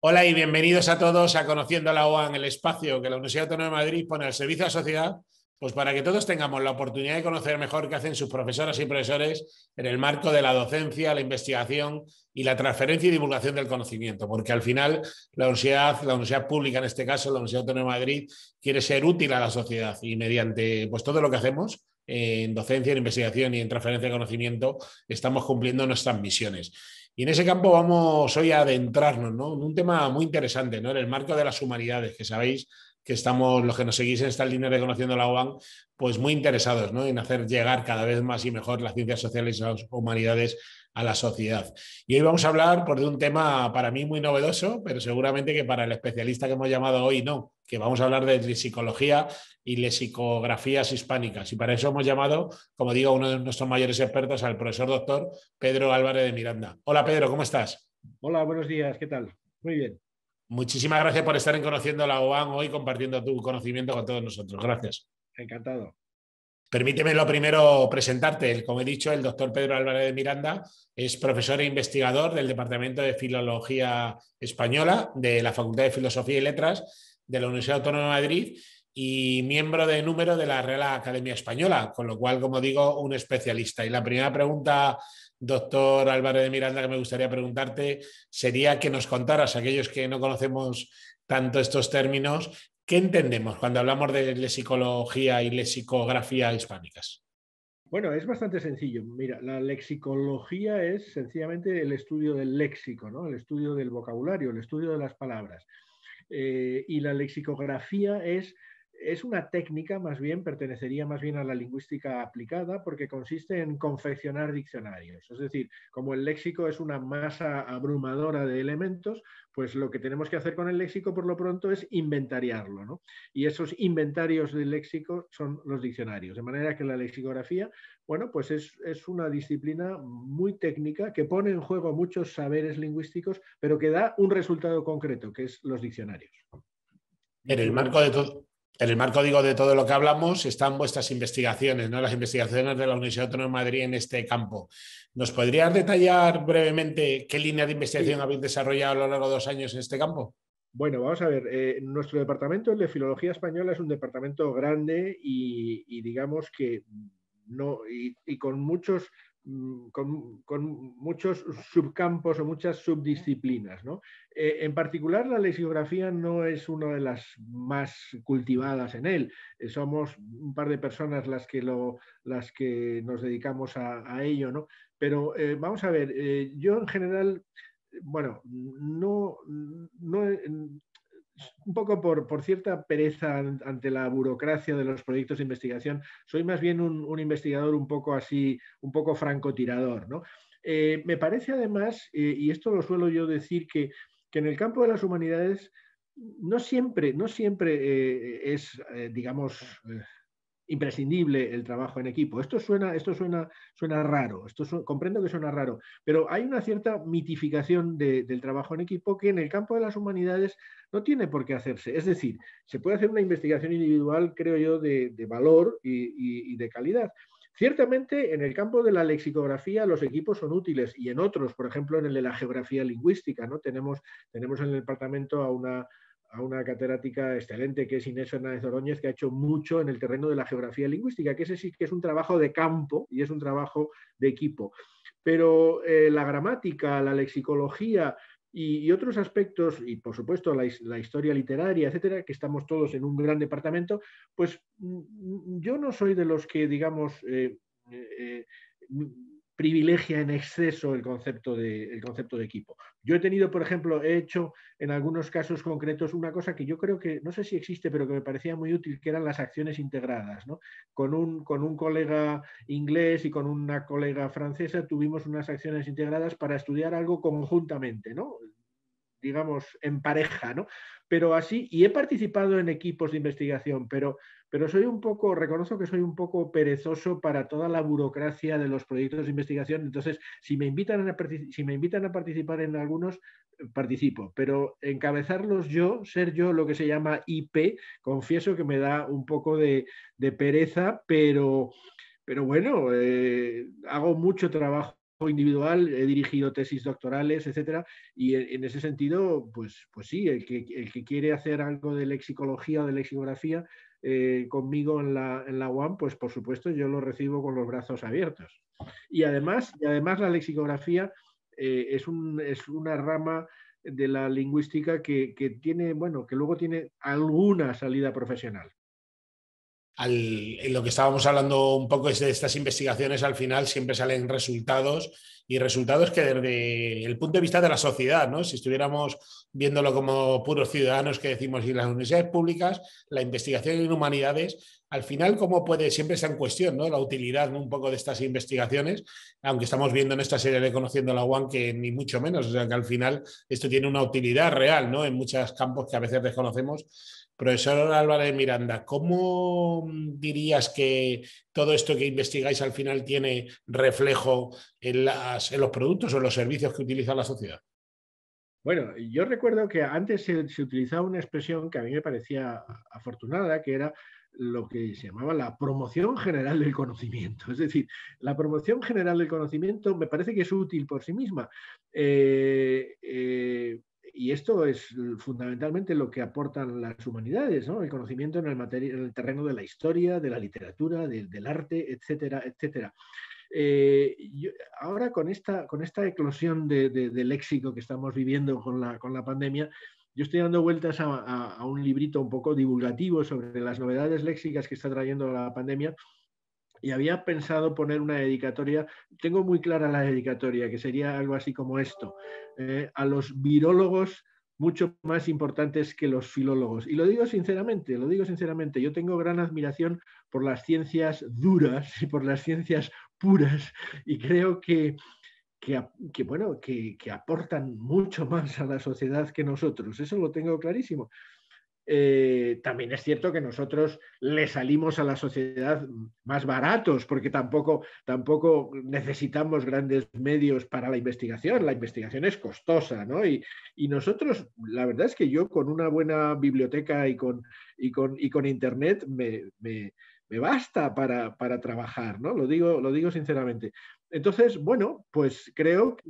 Hola y bienvenidos a todos a Conociendo la UAM, el espacio que la Universidad Autónoma de Madrid pone al servicio de la sociedad, pues para que todos tengamos la oportunidad de conocer mejor qué hacen sus profesoras y profesores en el marco de la docencia, la investigación y la transferencia y divulgación del conocimiento, porque al final la universidad pública, en este caso la Universidad Autónoma de Madrid, quiere ser útil a la sociedad y mediante pues, todo lo que hacemos en docencia, en investigación y en transferencia de conocimiento, estamos cumpliendo nuestras misiones. Y en ese campo vamos hoy a adentrarnos, ¿no?, en un tema muy interesante, ¿no?, en el marco de las humanidades, que sabéis que estamos, los que nos seguís en esta línea de Conociendo la UAM, pues muy interesados, ¿no?, en hacer llegar cada vez más y mejor las ciencias sociales y las humanidades a la sociedad. Y hoy vamos a hablar pues, de un tema para mí muy novedoso, pero seguramente que para el especialista que hemos llamado hoy no, que vamos a hablar de psicología y lexicografías hispánicas. Y para eso hemos llamado, como digo, a uno de nuestros mayores expertos, al profesor doctor Pedro Álvarez de Miranda. Hola Pedro, ¿cómo estás? Hola, buenos días, ¿qué tal? Muy bien, Muchísimas gracias por estar en Conociendo la UAM hoy, compartiendo tu conocimiento con todos nosotros. Gracias. encantado. Permíteme lo primero presentarte. Como he dicho, el doctor Pedro Álvarez de Miranda es profesor e investigador del Departamento de Filología Española de la Facultad de Filosofía y Letras de la Universidad Autónoma de Madrid y miembro de número de la Real Academia Española, con lo cual, como digo, un especialista. Y la primera pregunta, doctor Álvarez de Miranda, que me gustaría preguntarte sería que nos contaras, a aquellos que no conocemos tanto estos términos, ¿qué entendemos cuando hablamos de lexicología y lexicografía hispánicas? Bueno, es bastante sencillo. Mira, la lexicología es sencillamente el estudio del léxico, ¿no? El estudio del vocabulario, el estudio de las palabras. Y la lexicografía es una técnica, más bien, pertenecería más bien a la lingüística aplicada, porque consiste en confeccionar diccionarios. Es decir, como el léxico es una masa abrumadora de elementos, pues lo que tenemos que hacer con el léxico, por lo pronto, es inventariarlo, ¿no? Y esos inventarios del léxico son los diccionarios. De manera que la lexicografía, bueno, pues es una disciplina muy técnica que pone en juego muchos saberes lingüísticos, pero que da un resultado concreto, que es los diccionarios. En el Dicho marco de todo, en el marco, digo, de todo lo que hablamos, están vuestras investigaciones, ¿no?, las investigaciones de la Universidad Autónoma de Madrid en este campo. ¿Nos podrías detallar brevemente qué línea de investigación sí, habéis desarrollado a lo largo de 2 años en este campo? bueno, vamos a ver, nuestro departamento, el de Filología Española, es un departamento grande y digamos que no, y con muchos, con muchos subcampos o muchas subdisciplinas, ¿no? En particular, la lexicografía no es una de las más cultivadas en él. Somos un par de personas las que nos dedicamos a ello, ¿no? Pero vamos a ver, yo en general bueno, no, un poco por cierta pereza ante la burocracia de los proyectos de investigación, soy más bien un investigador un poco así, un poco francotirador, ¿no? Me parece además, y esto lo suelo yo decir, que en el campo de las humanidades no siempre es, digamos, imprescindible el trabajo en equipo. Suena raro, comprendo que suena raro, pero hay una cierta mitificación del trabajo en equipo que en el campo de las humanidades no tiene por qué hacerse. Es decir, se puede hacer una investigación individual, creo yo, de valor y de calidad. Ciertamente, en el campo de la lexicografía los equipos son útiles y en otros, por ejemplo, en el de la geografía lingüística, ¿no? Tenemos en el departamento a una catedrática excelente que es Inés Fernández Ordóñez, que ha hecho mucho en el terreno de la geografía lingüística, que ese sí que es un trabajo de campo y es un trabajo de equipo. Pero la gramática, la lexicología y otros aspectos, y por supuesto la historia literaria, etcétera, que estamos todos en un gran departamento, pues yo no soy de los que, digamos, eh, privilegia en exceso el concepto de equipo. Yo he tenido, por ejemplo, he hecho en algunos casos concretos una cosa que yo creo que, no sé si existe, pero que me parecía muy útil, que eran las acciones integradas, ¿no? Con un colega inglés y con una colega francesa tuvimos unas acciones integradas para estudiar algo conjuntamente, ¿no? Digamos, en pareja, ¿no? Pero así, y he participado en equipos de investigación, pero reconozco que soy un poco perezoso para toda la burocracia de los proyectos de investigación. Entonces, si me invitan a participar en algunos, participo, pero encabezarlos yo, ser yo lo que se llama IP, confieso que me da un poco de pereza, pero bueno, hago mucho trabajo individual, he dirigido tesis doctorales, etcétera, y en ese sentido, pues sí, el que quiere hacer algo de lexicología o de lexicografía conmigo en la UAM, pues por supuesto yo lo recibo con los brazos abiertos. Y además la lexicografía es una rama de la lingüística que tiene, bueno, que luego tiene alguna salida profesional. En lo que estábamos hablando un poco es de estas investigaciones, al final siempre salen resultados y resultados que desde el punto de vista de la sociedad, ¿no? Si estuviéramos viéndolo como puros ciudadanos que decimos y las universidades públicas, la investigación en humanidades, al final cómo puede, siempre está en cuestión, ¿no? La utilidad, ¿no? Un poco de estas investigaciones, aunque estamos viendo en esta serie de Conociendo la UAM que ni mucho menos, o sea que al final esto tiene una utilidad real, ¿no? En muchos campos que a veces desconocemos. Profesor Álvarez Miranda, ¿cómo dirías que todo esto que investigáis al final tiene reflejo en los productos o en los servicios que utiliza la sociedad? Bueno, yo recuerdo que antes se utilizaba una expresión que a mí me parecía afortunada, que era lo que se llamaba la promoción general del conocimiento. Es decir, la promoción general del conocimiento me parece que es útil por sí misma. Y esto es fundamentalmente lo que aportan las humanidades, ¿no? El conocimiento en el terreno de la historia, de la literatura, del arte, etcétera, etcétera. Yo, ahora con esta eclosión de léxico que estamos viviendo con la pandemia, yo estoy dando vueltas a un librito un poco divulgativo sobre las novedades léxicas que está trayendo la pandemia y había pensado poner una dedicatoria, tengo muy clara la dedicatoria, que sería algo así como esto, a los virólogos mucho más importantes que los filólogos. Y lo digo sinceramente, yo tengo gran admiración por las ciencias duras y por las ciencias puras y creo que aportan mucho más a la sociedad que nosotros. Eso lo tengo clarísimo. También es cierto que nosotros le salimos a la sociedad más baratos porque tampoco necesitamos grandes medios para la investigación es costosa, ¿no? Y nosotros, la verdad es que yo con una buena biblioteca y con internet me basta para trabajar, ¿no? Lo digo sinceramente. Entonces, bueno, pues creo que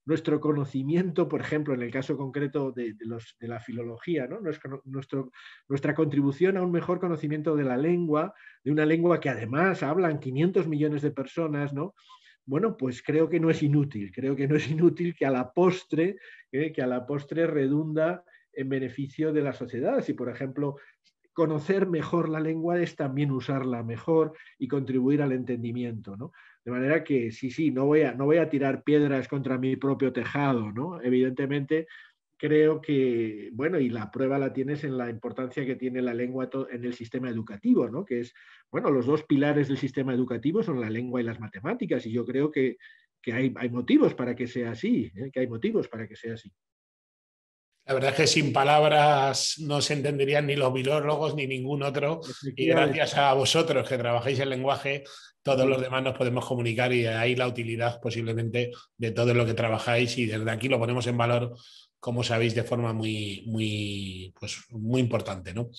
nuestro conocimiento, por ejemplo, en el caso concreto de la filología, ¿no? Nuestra contribución a un mejor conocimiento de la lengua, de una lengua que además hablan 500 millones de personas, ¿no? Bueno, pues creo que no es inútil, que a la postre redunda en beneficio de la sociedad. Si, por ejemplo, conocer mejor la lengua es también usarla mejor y contribuir al entendimiento, ¿no? De manera que sí, no voy a tirar piedras contra mi propio tejado, ¿no? Evidentemente, creo que, bueno, y la prueba la tienes en la importancia que tiene la lengua en el sistema educativo, ¿no? Que es, bueno, los dos pilares del sistema educativo son la lengua y las matemáticas, y yo creo que hay motivos para que sea así, que hay motivos para que sea así. La verdad es que sin palabras no se entenderían ni los filólogos ni ningún otro. Y Efectivamente. gracias a vosotros que trabajáis el lenguaje, todos Sí. los demás nos podemos comunicar y ahí la utilidad posiblemente de todo lo que trabajáis. Y desde aquí lo ponemos en valor, como sabéis, de forma pues, muy importante, ¿no?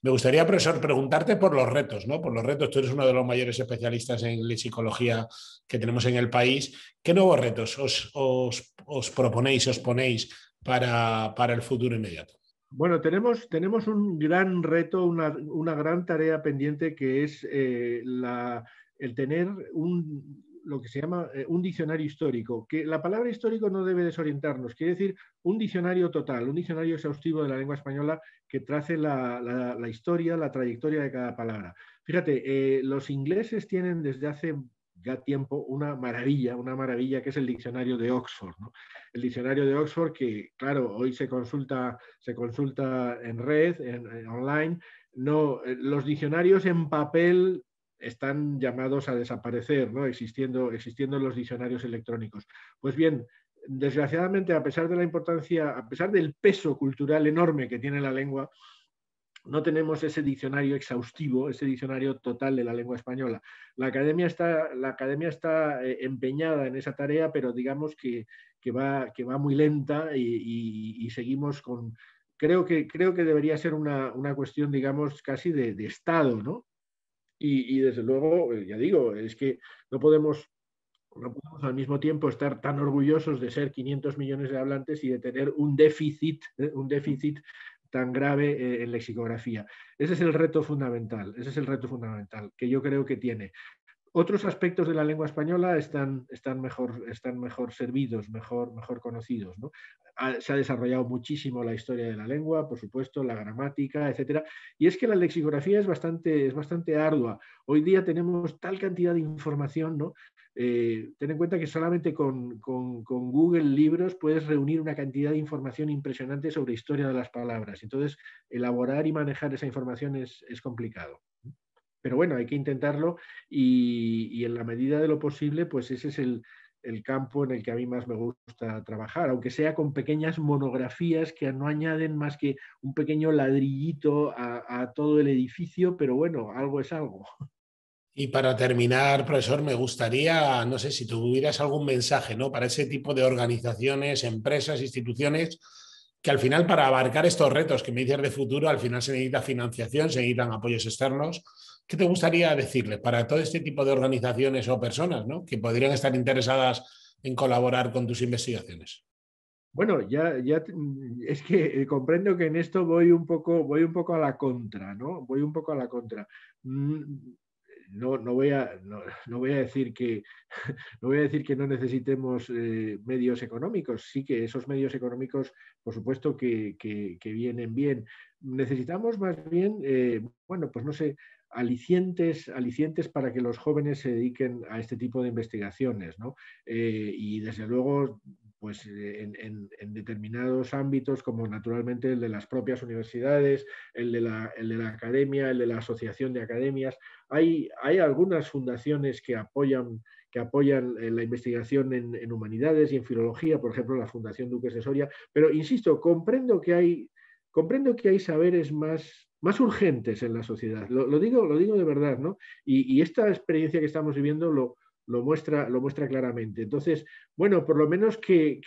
Me gustaría, profesor, preguntarte por los retos, ¿no? Por los retos. Tú eres uno de los mayores especialistas en lexicología que tenemos en el país. ¿Qué nuevos retos os proponéis, os ponéis para el futuro inmediato? Bueno, tenemos un gran reto, una gran tarea pendiente que es el tener lo que se llama un diccionario histórico, que la palabra histórico no debe desorientarnos, quiere decir un diccionario total, un diccionario exhaustivo de la lengua española que trace la historia, la trayectoria de cada palabra. Fíjate, los ingleses tienen desde hace ya tiempo una maravilla que es el diccionario de Oxford, ¿no? El diccionario de Oxford que, claro, hoy se consulta en red, online. No, los diccionarios en papel están llamados a desaparecer, ¿no? Existiendo los diccionarios electrónicos. Pues bien, desgraciadamente, a pesar de la importancia, a pesar del peso cultural enorme que tiene la lengua, no tenemos ese diccionario exhaustivo, ese diccionario total de la lengua española. La academia está empeñada en esa tarea, pero digamos que va muy lenta y seguimos con... Creo que debería ser una cuestión, digamos, casi de Estado, ¿no? Y desde luego, ya digo, es que no podemos No podemos al mismo tiempo estar tan orgullosos de ser 500 millones de hablantes y de tener un déficit tan grave en lexicografía. Ese es el reto fundamental, ese es el reto fundamental que yo creo que tiene. Otros aspectos de la lengua española están mejor servidos, mejor conocidos, ¿no? Se ha desarrollado muchísimo la historia de la lengua, por supuesto, la gramática, etcétera. Y es que la lexicografía es bastante ardua. Hoy día tenemos tal cantidad de información, ¿no? Ten en cuenta que solamente con Google Libros puedes reunir una cantidad de información impresionante sobre historia de las palabras. Entonces, elaborar y manejar esa información es complicado. Pero bueno, hay que intentarlo y en la medida de lo posible, pues ese es el campo en el que a mí más me gusta trabajar, aunque sea con pequeñas monografías que no añaden más que un pequeño ladrillito a todo el edificio, pero bueno, algo es algo. Y para terminar, profesor, me gustaría, no sé si tuvieras algún mensaje, ¿no? Para ese tipo de organizaciones, empresas, instituciones, que al final para abarcar estos retos que me dices de futuro, al final se necesita financiación, se necesitan apoyos externos. ¿Qué te gustaría decirles para todo este tipo de organizaciones o personas, ¿no? Que podrían estar interesadas en colaborar con tus investigaciones? Bueno, es que comprendo que en esto voy un poco a la contra, ¿no? Voy un poco a la contra. Mm, no voy a decir que no voy a decir que no necesitemos medios económicos. Sí que esos medios económicos, por supuesto que vienen bien. Necesitamos más bien, bueno, pues no sé, alicientes para que los jóvenes se dediquen a este tipo de investigaciones, ¿no? Y desde luego, pues en determinados ámbitos, como naturalmente el de las propias universidades, el de la academia, el de la asociación de academias, hay algunas fundaciones que apoyan la investigación en humanidades y en filología, por ejemplo, la Fundación Duques de Soria, pero insisto, comprendo que hay saberes más urgentes en la sociedad. Lo digo de verdad, ¿no? Y esta experiencia que estamos viviendo lo muestra claramente. Entonces, bueno, por lo menos que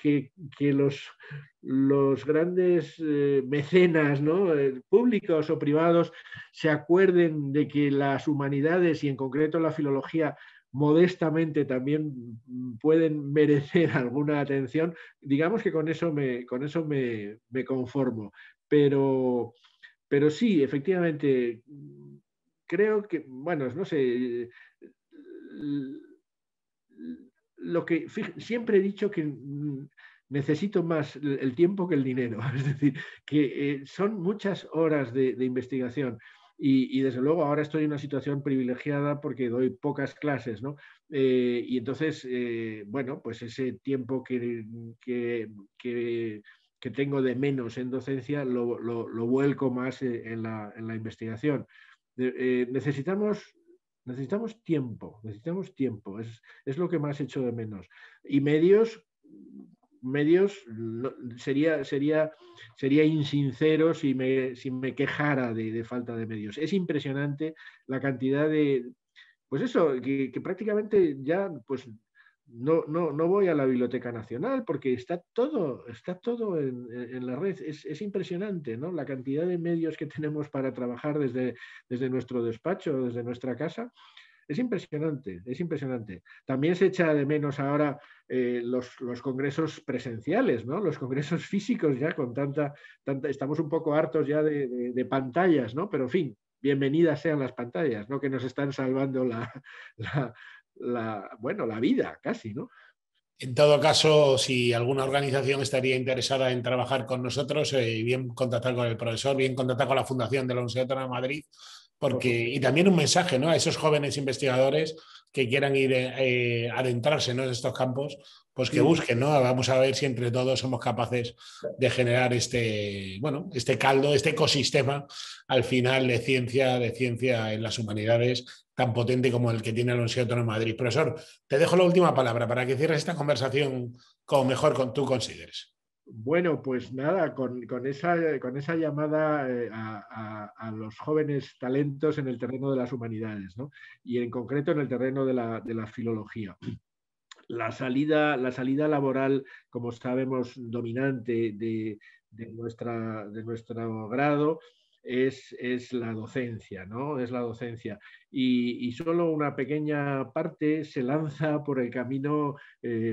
los grandes mecenas, ¿no? Públicos o privados, se acuerden de que las humanidades y en concreto la filología modestamente también pueden merecer alguna atención, digamos que con eso me conformo. Pero, pero sí, efectivamente, creo que, bueno, no sé, siempre he dicho que necesito más el tiempo que el dinero, es decir, que son muchas horas de investigación. Y desde luego ahora estoy en una situación privilegiada porque doy pocas clases, ¿no? Y entonces, bueno, pues ese tiempo que tengo de menos en docencia lo vuelco más en la investigación. Necesitamos tiempo, es lo que más echo de menos. Y medios sería insincero si me quejara de falta de medios. Es impresionante la cantidad pues eso, que prácticamente ya pues no voy a la Biblioteca Nacional porque está todo en la red. Es impresionante, ¿no? La cantidad de medios que tenemos para trabajar desde nuestro despacho, desde nuestra casa. Es impresionante, es impresionante. También se echa de menos ahora los congresos presenciales, ¿no? Los congresos físicos ya con estamos un poco hartos ya de pantallas, ¿no? Pero en fin, bienvenidas sean las pantallas, ¿no? Que nos están salvando la, bueno, la vida casi, ¿no? En todo caso, si alguna organización estaría interesada en trabajar con nosotros, bien contactar con el profesor, bien contactar con la Fundación de la Universidad Autónoma de Madrid, Por supuesto. y también un mensaje, ¿no? A esos jóvenes investigadores que quieran ir adentrarse, ¿no? En estos campos, pues que Sí, busquen, ¿no? Vamos a ver si entre todos somos capaces de generar bueno, este caldo, este ecosistema al final de ciencia en las humanidades tan potente como el que tiene la Universidad Autónoma de Madrid. Profesor, te dejo la última palabra para que cierres esta conversación como mejor tú consideres. bueno, pues nada, con esa llamada a los jóvenes talentos en el terreno de las humanidades, ¿no? Y en concreto en el terreno de la filología. La salida laboral, como sabemos, dominante de nuestro grado, es la docencia, ¿no? Es la docencia. Y solo una pequeña parte se lanza por el camino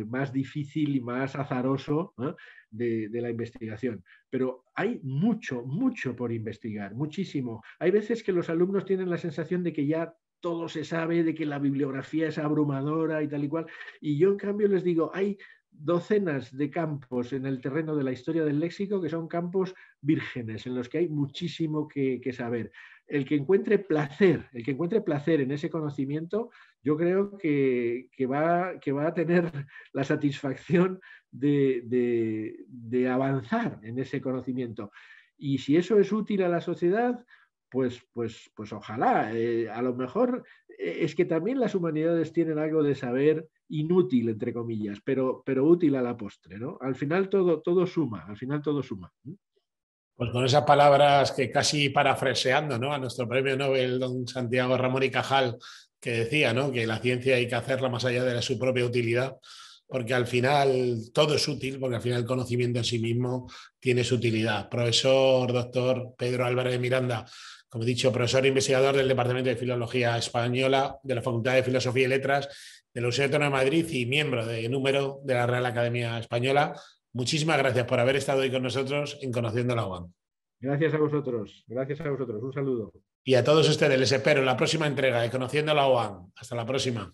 más difícil y más azaroso, ¿eh? de la investigación. Pero hay mucho, mucho por investigar, muchísimo. Hay veces que los alumnos tienen la sensación de que ya todo se sabe, de que la bibliografía es abrumadora y tal y cual. Y yo, en cambio, les digo, hay docenas de campos en el terreno de la historia del léxico que son campos vírgenes, en los que hay muchísimo que saber. El que encuentre placer en ese conocimiento, yo creo que va a tener la satisfacción de avanzar en ese conocimiento. Y si eso es útil a la sociedad, pues ojalá. A lo mejor es que también las humanidades tienen algo de saber inútil, entre comillas, pero útil a la postre, ¿no? Al final todo suma, al final todo suma. Pues con esas palabras que casi parafraseando, ¿no?, a nuestro premio Nobel, don Santiago Ramón y Cajal, que decía, ¿no?, que la ciencia hay que hacerla más allá de su propia utilidad, porque al final todo es útil, porque al final el conocimiento en sí mismo tiene su utilidad. Profesor, doctor Pedro Álvarez de Miranda, como he dicho, profesor e investigador del Departamento de Filología Española de la Facultad de Filosofía y Letras de la Universidad Autónoma de Madrid y miembro de número de la Real Academia Española. Muchísimas gracias por haber estado hoy con nosotros en Conociendo la UAM. Gracias a vosotros, un saludo. Y a todos ustedes les espero en la próxima entrega de Conociendo la UAM. Hasta la próxima.